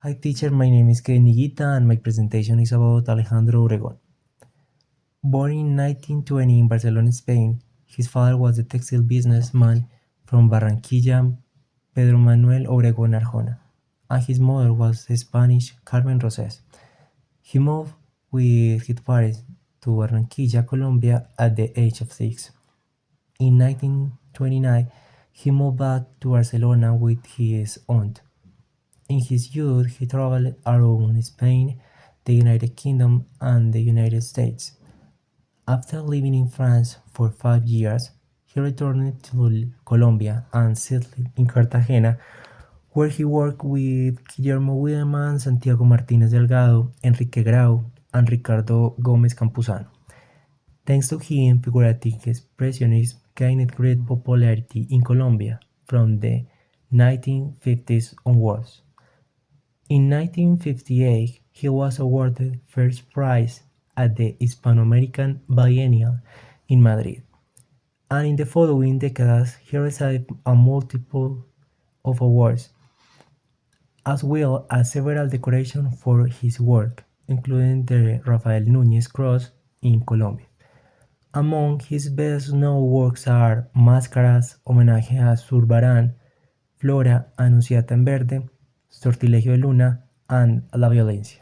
Hi teacher, my name is Higuita and my presentation is about Alejandro Obregón. Born in 1920 in Barcelona, Spain, his father was a textile businessman from Barranquilla, Pedro Manuel Obregón Arjona, and his mother was the Spanish Carmen Roses. He moved with his parents to Barranquilla, Colombia at the age of 6. In 1929, he moved back to Barcelona with his aunt. In his youth, he traveled around Spain, the United Kingdom, and the United States. After living in France for 5 years, he returned to Colombia and settled in Cartagena, where he worked with Guillermo Wiedemann, Santiago Martínez Delgado, Enrique Grau, and Ricardo Gómez Campuzano. Thanks to him, figurative expressionism gained great popularity in Colombia from the 1950s onwards. In 1958, he was awarded first prize at the Hispano-American Biennial in Madrid, and in the following decades he received a multiple of awards, as well as several decorations for his work, including the Rafael Núñez Cross in Colombia. Among his best-known works are Máscaras, Homenaje a Zurbarán, Flora Anunciata en Verde, Sortilegio de Luna, and La Violencia,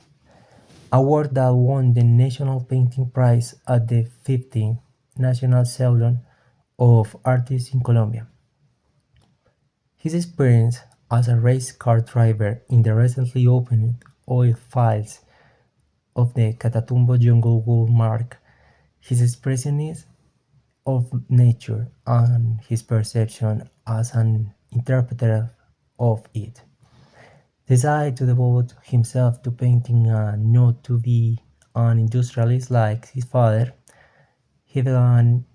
a work that won the National Painting Prize at the 15th National Salon of Artists in Colombia. His experience as a race car driver in the recently opened oil fields of the Catatumbo jungle would mark his expressionism of nature and his perception as an interpreter of it. Decided to devote himself to painting and not to be an industrialist like his father, he began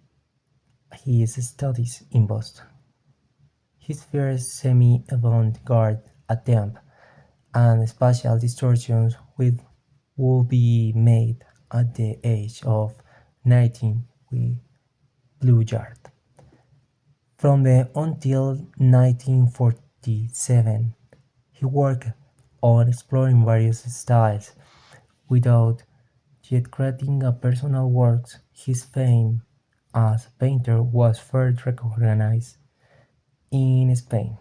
his studies in Boston. His first semi-avant-garde attempt and spatial distortions would be made at the age of 19 with Blue Yard. From the until 1947, he worked on exploring various styles without yet creating a personal works. His fame as a painter was first recognized in Spain.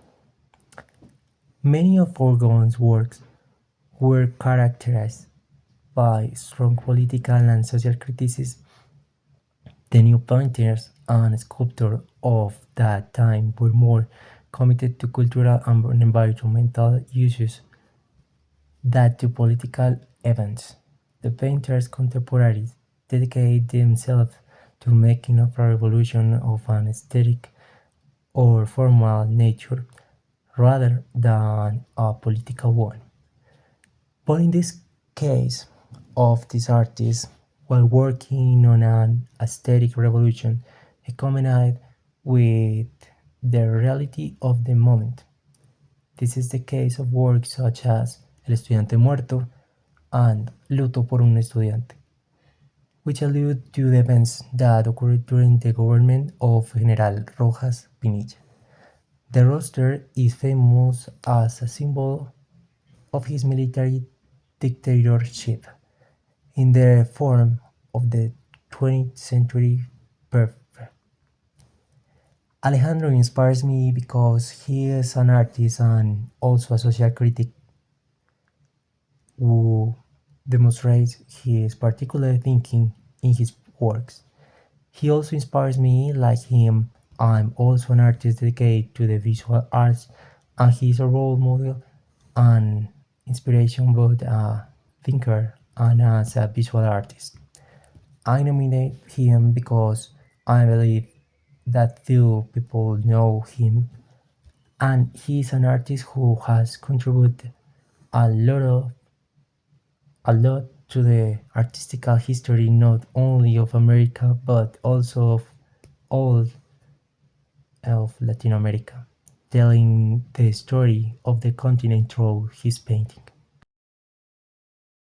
Many of Obregón's works were characterized by strong political and social criticism. The new painters and sculptors of that time were more committed to cultural and environmental issues than to political events. The painters' contemporaries dedicated themselves to making of a revolution of an aesthetic or formal nature rather than a political one. But in this case of this artist, while working on an aesthetic revolution, he combined with the reality of the moment. This is the case of works such as El estudiante muerto and Luto por un estudiante, which allude to the events that occurred during the government of General Rojas Pinilla. The roster is famous as a symbol of his military dictatorship in the form of the 20th century perfect. Alejandro inspires me because he is an artist and also a social critic who demonstrates his particular thinking in his works. He also inspires me. Like him, I'm also an artist dedicated to the visual arts, and he's a role model and inspiration, both a thinker and as a visual artist. I nominate him because I believe that few people know him, and he's an artist who has contributed a lot to the artistical history not only of America but also of all of Latin America, telling the story of the continent through his painting.